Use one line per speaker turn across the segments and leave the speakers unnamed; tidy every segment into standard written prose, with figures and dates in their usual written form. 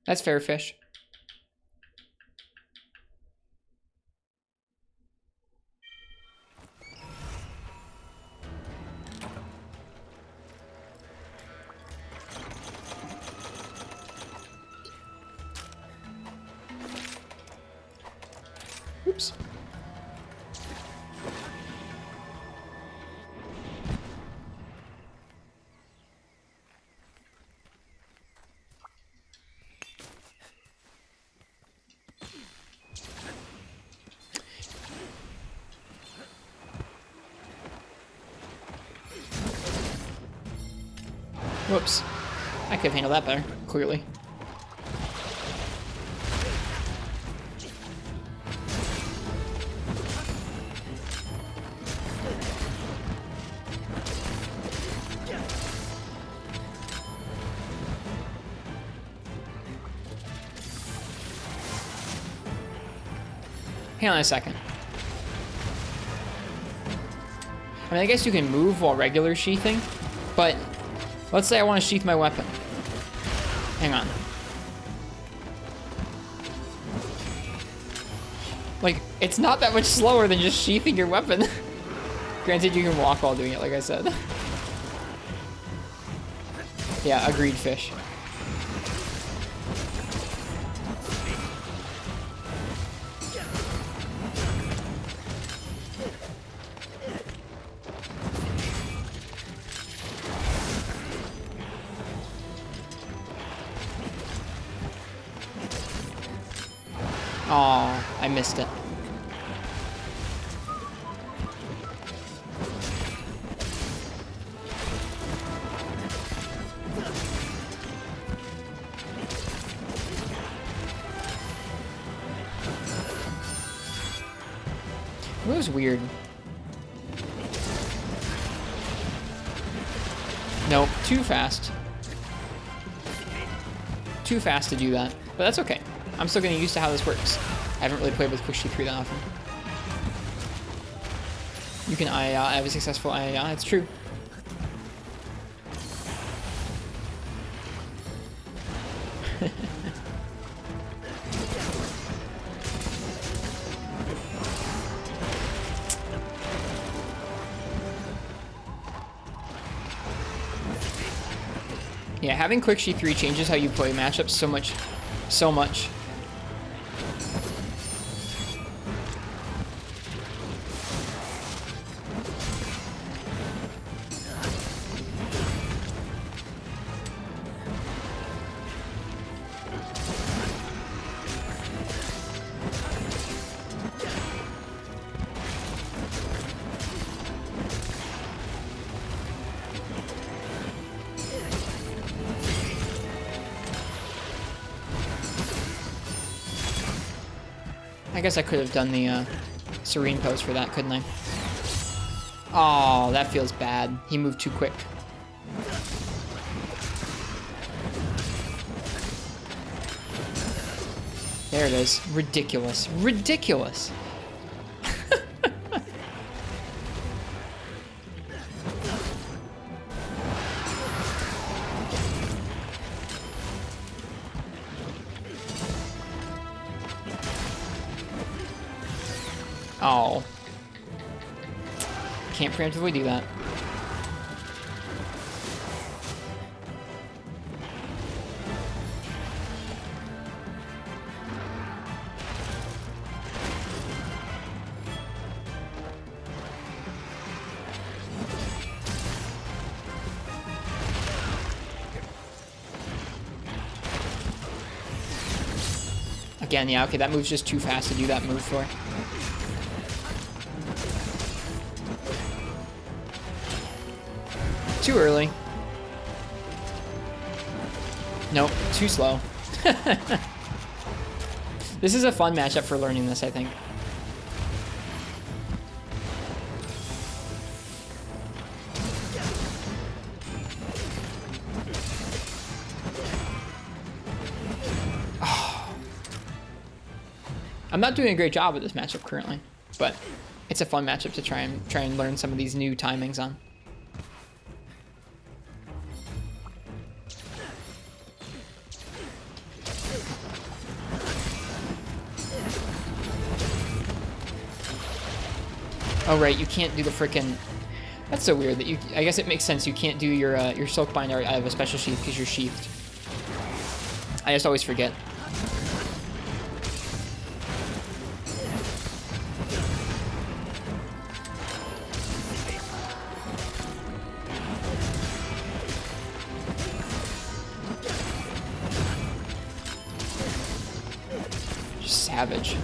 That's fair, fish. Oops. Whoops. I could have handled that better, clearly. Hang on a second. I mean, I guess you can move while regular sheathing, but let's say I want to sheath my weapon. Hang on. Like, it's not that much slower than just sheathing your weapon. Granted, you can walk while doing it, like I said. Yeah, agreed, fish. Oh, I missed it. It was weird. Nope, too fast. Too fast to do that, but that's okay. I'm still getting used to how this works. I haven't really played with Quick Sheathe 3 that often. You can IAA, have a successful IAA, it's true. Yeah, having Quick Sheathe 3 changes how you play matchups so much. So much. I guess I could have done the Serene pose for that, couldn't I? Oh, that feels bad. He moved too quick. There it is. Ridiculous. Ridiculous. Oh. Can't preemptively do that. Again, yeah, okay, that move's just too fast to do that move for. Too early. Nope, too slow. This is a fun matchup for learning this, I think. Oh. I'm not doing a great job with this matchup currently, but it's a fun matchup to try and learn some of these new timings on. Oh right, you can't do the frickin'... That's so weird that you... I guess it makes sense. You can't do your Silkbind out of a special sheath because you're sheathed. I just always forget. Just savage.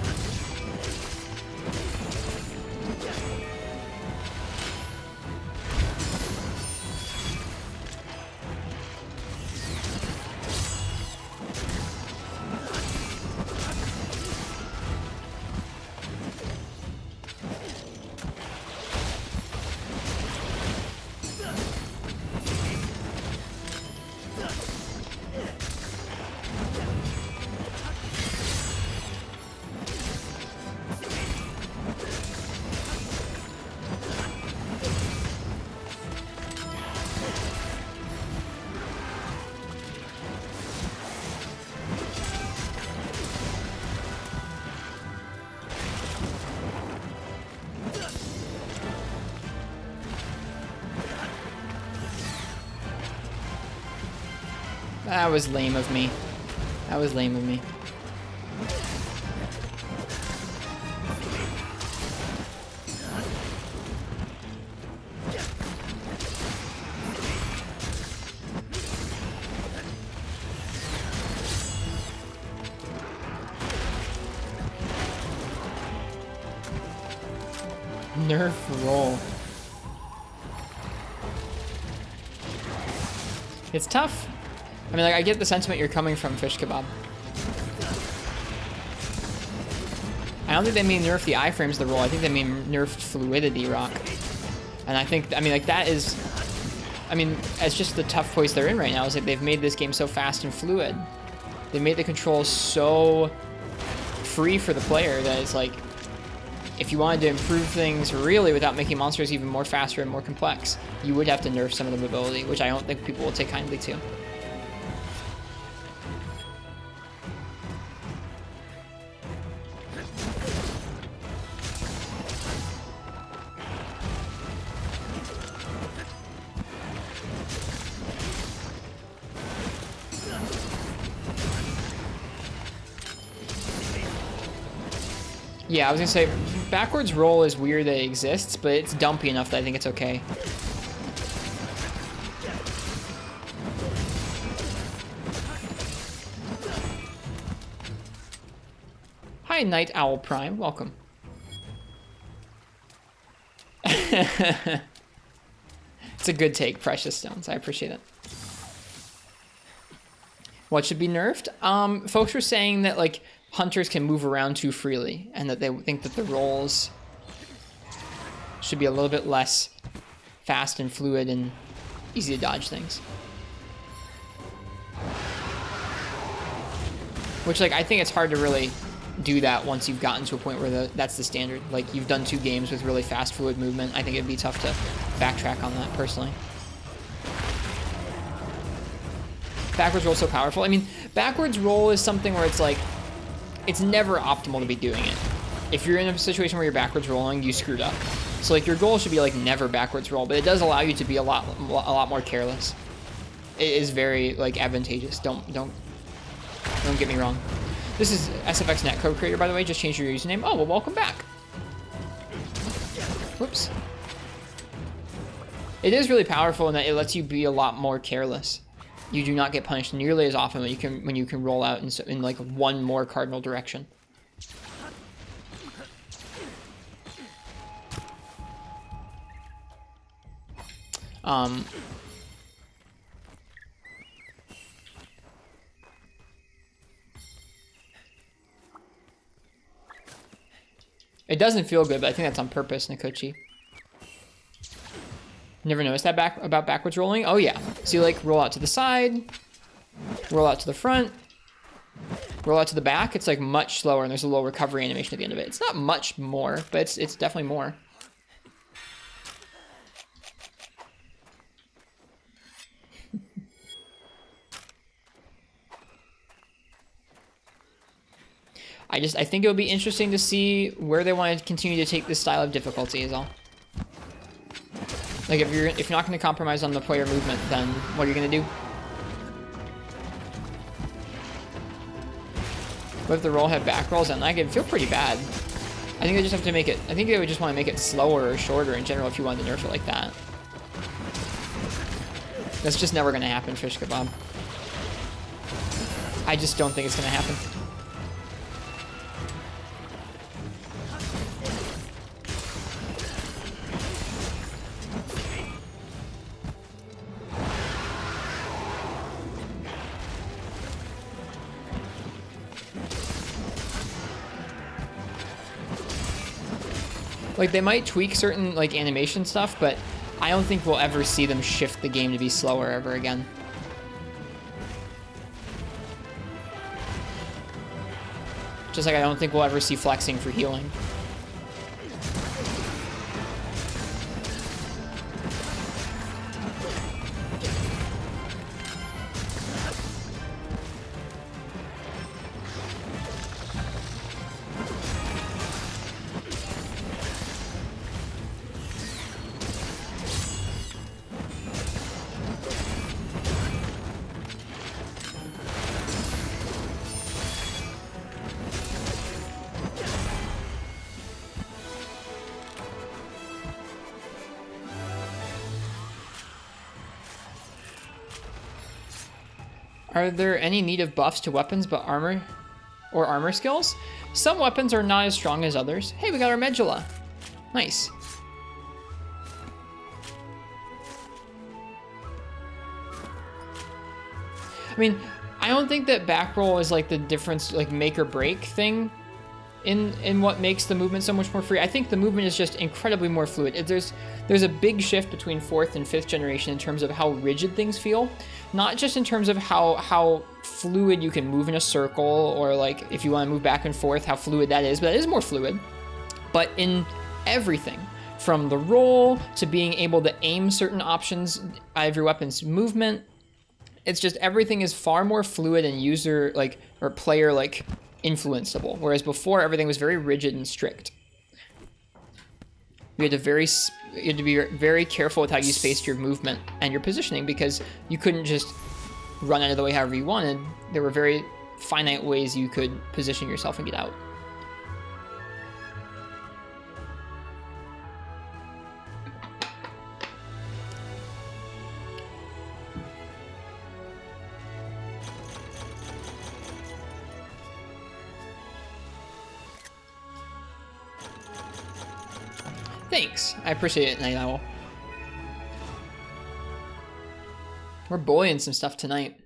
That was lame of me. That was lame of me. Nerf roll. It's tough. I mean, like, I get the sentiment you're coming from, Fish Kebab. I don't think they mean nerf the iframes of the roll. I think they mean nerf fluidity, Rock. And I think, I mean, like, that is... I mean, it's just the tough place they're in right now. Is like they've made this game so fast and fluid. They made the controls so free for the player that it's like... If you wanted to improve things really without making monsters even more faster and more complex, you would have to nerf some of the mobility, which I don't think people will take kindly to. Yeah, I was gonna say, backwards roll is weird that it exists, but it's dumpy enough that I think it's okay. Hi, Night Owl Prime, welcome. It's a good take, Precious Stones, I appreciate it. What should be nerfed? Folks were saying that, like, hunters can move around too freely, and that they think that the rolls should be a little bit less fast and fluid and easy to dodge things. Which, like, I think it's hard to really do that once you've gotten to a point where that's the standard. Like, you've done 2 games with really fast, fluid movement. I think it'd be tough to backtrack on that, personally. Backwards roll so powerful. I mean, backwards roll is something where it's like, it's never optimal to be doing it. If you're in a situation where you're backwards rolling, you screwed up. So like your goal should be like never backwards roll, but it does allow you to be a lot more careless. It is very like advantageous. Don't get me wrong. This is SFX Netcode Creator, by the way. Just changed your username. Oh well, welcome back. Whoops. It is really powerful in that it lets you be a lot more careless. You do not get punished nearly as often when you can roll out in like one more cardinal direction. It doesn't feel good, but I think that's on purpose, Nikochi. Never noticed that about backwards rolling? Oh yeah. So you like roll out to the side, roll out to the front, roll out to the back. It's like much slower and there's a little recovery animation at the end of it. It's not much more, but it's definitely more. I think it would be interesting to see where they want to continue to take this style of difficulty is all. Like if you're not going to compromise on the player movement, then what are you going to do? What if the roll had back rolls and like it'd feel pretty bad. I think they just have to make it. I think they would just want to make it slower or shorter in general if you wanted to nerf it like that. That's just never going to happen, Fish Kebab. I just don't think it's going to happen. Like, they might tweak certain, like, animation stuff, but I don't think we'll ever see them shift the game to be slower ever again. Just like I don't think we'll ever see flexing for healing. Are there any native buffs to weapons but armor or armor skills? Some weapons are not as strong as others. Hey, we got our Medula. Nice. I mean, I don't think that back roll is like the difference, like make or break thing in what makes the movement so much more free. I think the movement is just incredibly more fluid. There's a big shift between 4th and 5th generation in terms of how rigid things feel. Not just in terms of how fluid you can move in a circle, or like if you want to move back and forth, how fluid that is, but it is more fluid. But in everything, from the roll to being able to aim certain options out of your weapon's movement, it's just everything is far more fluid and user like or player like influenceable. Whereas before everything was very rigid and strict. You had to be very careful with how you spaced your movement and your positioning, because you couldn't just run out of the way however you wanted. There were very finite ways you could position yourself and get out. Thanks. I appreciate it, Night Owl. We're bullying some stuff tonight.